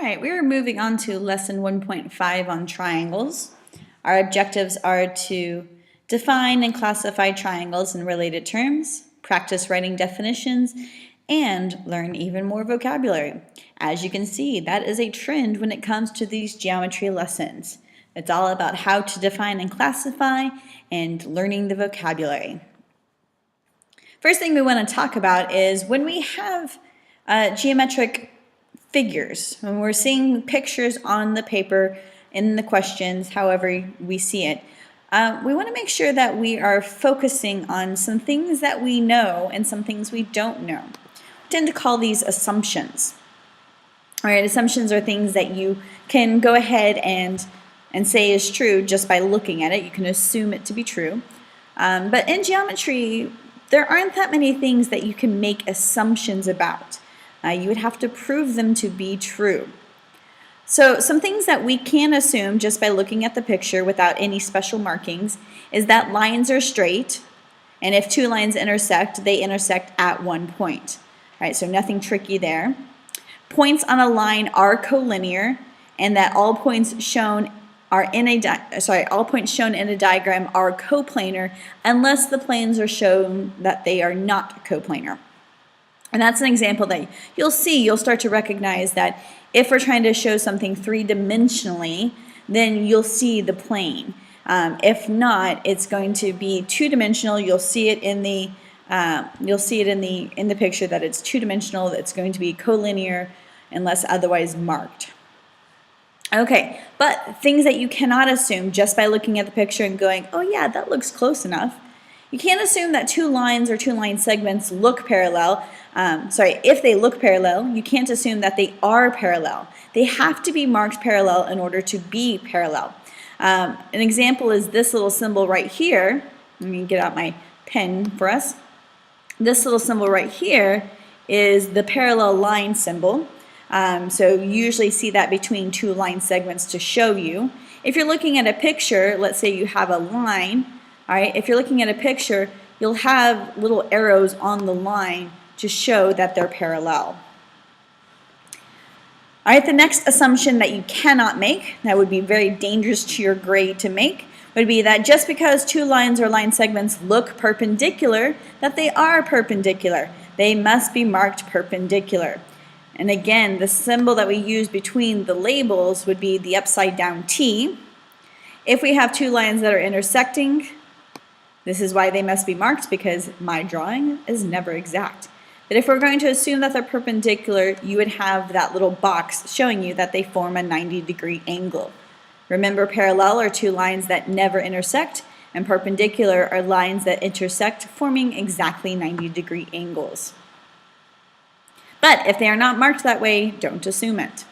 right, we are moving on to lesson 1.5 on triangles. Our objectives are to define and classify triangles in related terms, practice writing definitions, and learn even more vocabulary. As you can see, that is a trend when it comes to these geometry lessons. It's all about how to define and classify and learning the vocabulary. First thing we want to talk about is when we have geometric figures, when we're seeing pictures on the paper, in the questions, however we see it, we want to make sure that we are focusing on some things that we know and some things we don't know. We tend to call these assumptions. All right, assumptions are things that you can go ahead and say is true just by looking at it. You can assume it to be true. But in geometry, there aren't that many things that you can make assumptions about. You would have to prove them to be true. So some things that we can assume just by looking at the picture without any special markings is that lines are straight, and if two lines intersect, they intersect at one point. All right, so nothing tricky there. Points on a line are collinear, and that all points shown are in a all points shown in a diagram are coplanar unless the planes are shown that they are not coplanar. And that's an example that you'll start to recognize that if we're trying to show something three-dimensionally, then you'll see the plane. If not, it's going to be two-dimensional. You'll see it in the picture that it's two-dimensional. It's going to be collinear unless otherwise marked. Okay, but things that you cannot assume just by looking at the picture and going, oh yeah, that looks close enough. You can't assume that two lines or two line segments look parallel. If they look parallel, you can't assume that they are parallel. They have to be marked parallel in order to be parallel. An example is this little symbol right here. Let me get out my pen for us. This little symbol right here is the parallel line symbol. So you usually see that between two line segments to show you. If you're looking at a picture, let's say you have a line, all right, if you're looking at a picture, you'll have little arrows on the line to show that they're parallel. All right, the next assumption that you cannot make, that would be very dangerous to your grade to make, would be that just because two lines or line segments look perpendicular, that they are perpendicular. They must be marked perpendicular. And again, the symbol that we use between the labels would be the upside down T. If we have two lines that are intersecting, this is why they must be marked, because my drawing is never exact. But if we're going to assume that they're perpendicular, you would have that little box showing you that they form a 90-degree angle. Remember, parallel are two lines that never intersect, and perpendicular are lines that intersect, forming exactly 90-degree angles. But if they are not marked that way, don't assume it.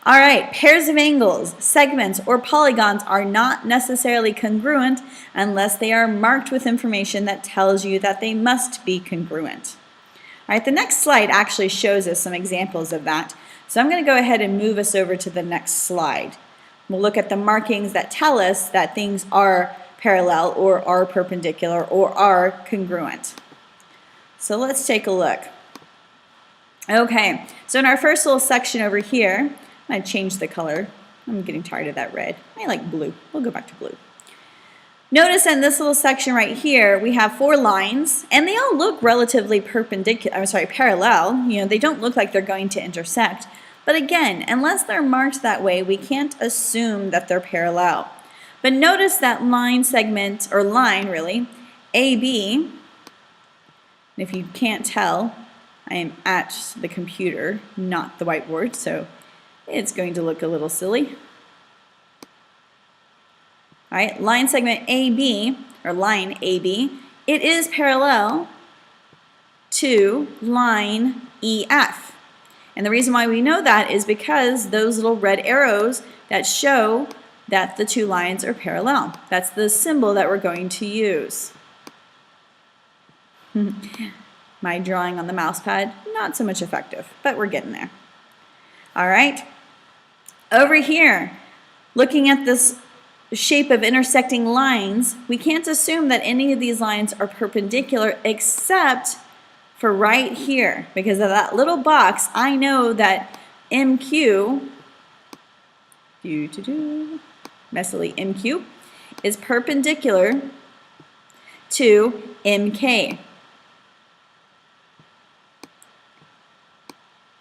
All right, pairs of angles, segments, or polygons are not necessarily congruent unless they are marked with information that tells you that they must be congruent. All right, the next slide actually shows us some examples of that. So I'm going to go ahead and move us over to the next slide. We'll look at the markings that tell us that things are parallel or are perpendicular or are congruent. So let's take a look. Okay, so in our first little section over here, I'm going to change the color. I'm getting tired of that red. I like blue. We'll go back to blue. Notice in this little section right here, we have four lines, and they all look relatively parallel. You know, they don't look like they're going to intersect. But again, unless they're marked that way, we can't assume that they're parallel. But notice that line segment, or line really, AB, and if you can't tell, I am at the computer, not the whiteboard, so it's going to look a little silly. All right, line segment AB, or line AB, it is parallel to line EF. And the reason why we know that is because those little red arrows that show that the two lines are parallel. That's the symbol that we're going to use. My drawing on the mouse pad, not so much effective, but we're getting there. All right, over here, looking at this shape of intersecting lines, we can't assume that any of these lines are perpendicular except for right here. Because of that little box, I know that MQ, messily MQ, is perpendicular to MK.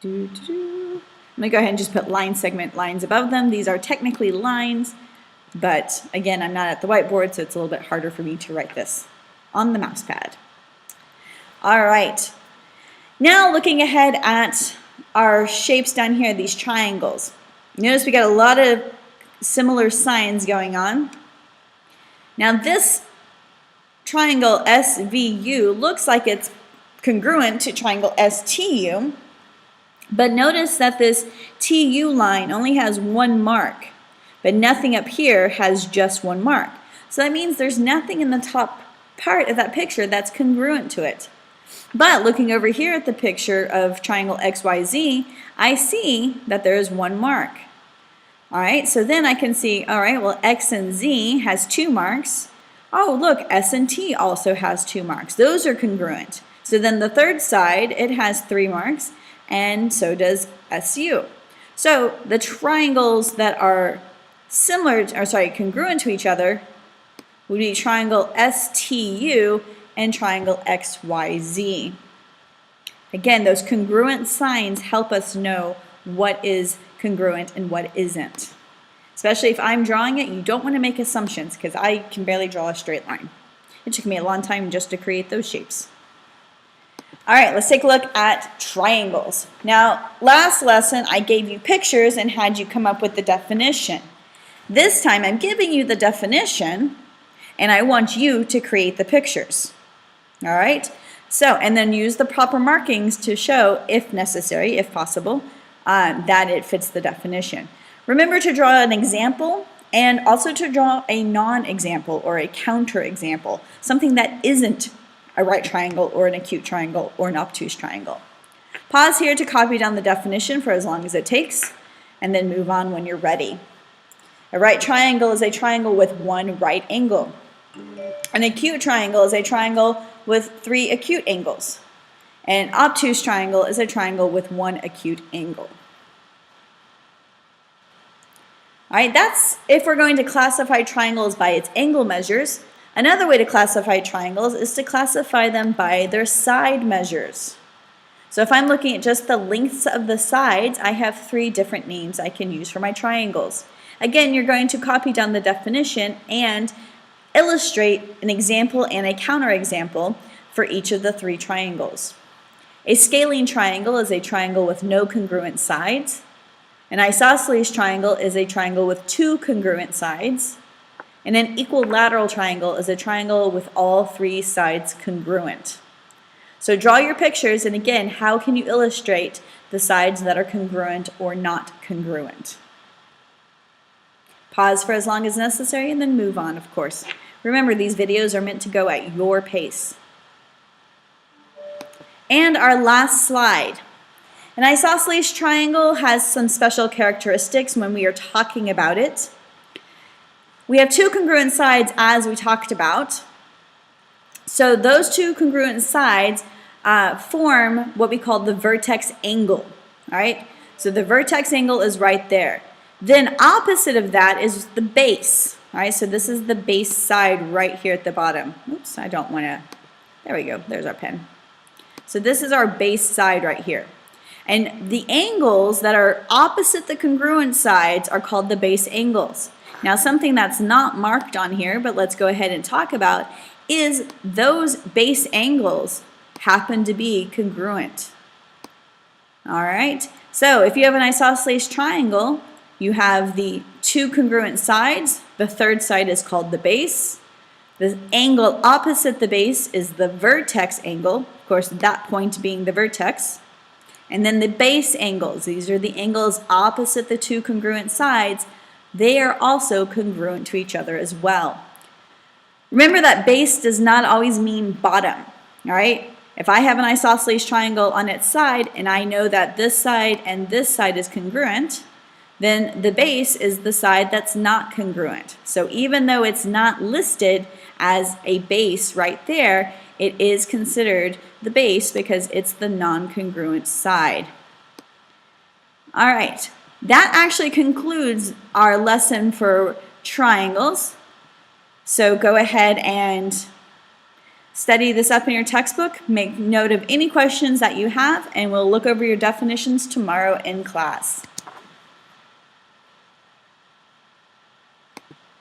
Let me go ahead and just put line segment lines above them. These are technically lines, but again, I'm not at the whiteboard, so it's a little bit harder for me to write this on the mouse pad. All right, now looking ahead at our shapes down here, these triangles. Notice we got a lot of similar signs going on. Now this triangle SVU looks like it's congruent to triangle STU, but notice that this TU line only has one mark, but nothing up here has just one mark. So that means there's nothing in the top part of that picture that's congruent to it. But looking over here at the picture of triangle XYZ, I see that there is one mark. All right, so then I can see, all right, well, X and Z has 2 marks. Oh, look, S and T also has 2 marks. Those are congruent. So then the third side, it has 3 marks, and so does SU. So the triangles that are congruent to each other would be triangle STU and triangle XYZ. Again, those congruent signs help us know what is congruent and what isn't. Especially if I'm drawing it, you don't want to make assumptions because I can barely draw a straight line. It took me a long time just to create those shapes. All right, let's take a look at triangles. Now, last lesson I gave you pictures and had you come up with the definition. This time I'm giving you the definition and I want you to create the pictures. All right, so and then use the proper markings to show, if necessary, if possible, that it fits the definition. Remember to draw an example and also to draw a non-example or a counter-example, something that isn't a right triangle or an acute triangle or an obtuse triangle. Pause here to copy down the definition for as long as it takes, and then move on when you're ready. A right triangle is a triangle with 1 right angle. An acute triangle is a triangle with 3 acute angles. And an obtuse triangle is a triangle with 1 acute angle. All right, that's if we're going to classify triangles by its angle measures. Another way to classify triangles is to classify them by their side measures. So if I'm looking at just the lengths of the sides, I have 3 different names I can use for my triangles. Again, you're going to copy down the definition and illustrate an example and a counterexample for each of the 3 triangles. A scalene triangle is a triangle with no congruent sides. An isosceles triangle is a triangle with 2 congruent sides. And an equilateral triangle is a triangle with all 3 sides congruent. So draw your pictures, and again, how can you illustrate the sides that are congruent or not congruent? Pause for as long as necessary and then move on, of course. Remember, these videos are meant to go at your pace. And our last slide. An isosceles triangle has some special characteristics when we are talking about it. We have 2 congruent sides as we talked about. So those 2 congruent sides form what we call the vertex angle. All right? So the vertex angle is right there. Then opposite of that is the base. All right, so this is the base side right here at the bottom. Oops, I don't want to, there we go, there's our pen. So this is our base side right here. And the angles that are opposite the congruent sides are called the base angles. Now something that's not marked on here, but let's go ahead and talk about, is those base angles happen to be congruent. All right, so if you have an isosceles triangle, you have the 2 congruent sides. The third side is called the base. The angle opposite the base is the vertex angle, of course that point being the vertex. And then the base angles, these are the angles opposite the 2 congruent sides. They are also congruent to each other as well. Remember that base does not always mean bottom, all right? If I have an isosceles triangle on its side and I know that this side and this side is congruent, then the base is the side that's not congruent. So even though it's not listed as a base right there, it is considered the base because it's the non-congruent side. All right, that actually concludes our lesson for triangles. So go ahead and study this up in your textbook, make note of any questions that you have, and we'll look over your definitions tomorrow in class.